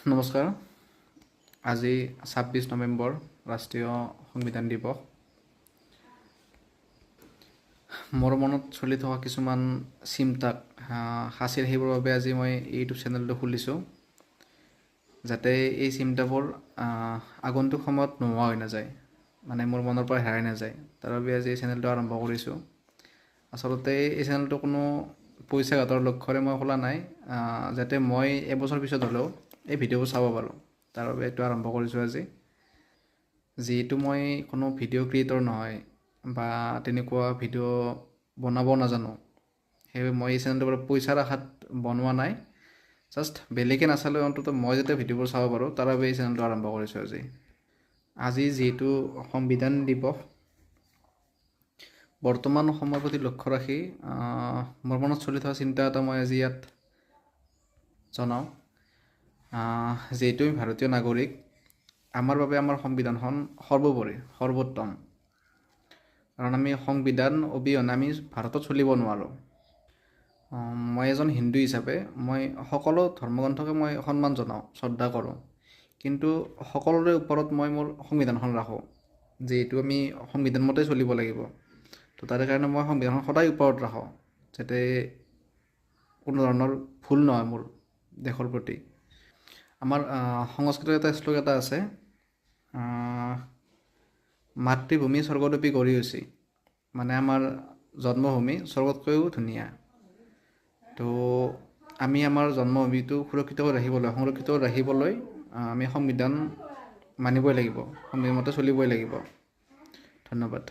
নমস্কাৰ। আজি 26 নৱেম্বৰ ৰাষ্ট্ৰীয় সংবিধান দিৱস। মোৰ মনত চলি থকা কিছুমান চিন্তাক সাঁচি ৰাখিবৰ বাবে আজি মই ইউটিউব চেনেলটো খুলিছোঁ, যাতে এই চিন্তাবোৰ আগন্তুক সময়ত নোহোৱা হৈ নাযায়, মানে মোৰ মনৰ পৰা হেৰাই নাযায়। তাৰ বাবে আজি এই চেনেলটো আৰম্ভ কৰিছোঁ। আচলতে এই চেনেলটো কোনো পইচা ঘাটৰ লক্ষ্যৰে মই খোলা নাই, যাতে মই এবছৰ পিছত হ'লেও এই ভিডিঅ'বোৰ চাব পাৰোঁ। তাৰ বাবে এইটো আৰম্ভ কৰিছোঁ আজি। যিহেতু মই কোনো ভিডিঅ' ক্ৰিয়েটৰ নহয় বা তেনেকুৱা ভিডিঅ' বনাব নাজানো, সেইবাবে মই এই চেনেলটোৰ পৰা পইচাৰ আশাত বনোৱা নাই। জাষ্ট বেলেগে নাচালেও অন্তত মই যাতে ভিডিঅ'বোৰ চাব পাৰোঁ, তাৰ বাবে এই চেনেলটো আৰম্ভ কৰিছোঁ আজি যিহেতু সংবিধান দিৱস, বৰ্তমান সময়ৰ প্ৰতি লক্ষ্য ৰাখি মোৰ মনত চলি থকা চিন্তা এটা মই আজি ইয়াত জনাওঁ। যিহেতু আমি ভাৰতীয় নাগৰিক, আমাৰ বাবে আমাৰ সংবিধানখন সৰ্বোপৰি, সৰ্বোত্তম। কাৰণ আমি সংবিধান অবিহনে আমি ভাৰতত চলিব নোৱাৰোঁ। মই এজন হিন্দু হিচাপে মই সকলো ধৰ্মগ্ৰন্থকে মই সন্মান জনাওঁ, শ্ৰদ্ধা কৰোঁ, কিন্তু সকলোৰে ওপৰত মই মোৰ সংবিধানখন ৰাখোঁ। যিহেতু আমি সংবিধান মতে চলিব লাগিব, তো তাৰে কাৰণে মই সংবিধানখন সদায় ওপৰত ৰাখোঁ, যাতে কোনো ধৰণৰ ভুল নহয় মোৰ দেশৰ প্ৰতি। আমাৰ সংস্কৃতৰ এটা শ্লোক এটা আছে, মাতৃভূমি স্বৰ্গৰূপী গঢ়ি, মানে আমাৰ জন্মভূমি স্বৰ্গতকৈও ধুনীয়া। তো আমি আমাৰ জন্মভূমিটো সুৰক্ষিত কৰি ৰাখিবলৈ, সংৰক্ষিত কৰি ৰাখিবলৈ আমি সংবিধান মানিবই লাগিব, সংবিধান মতে চলিবই লাগিব। ধন্যবাদ।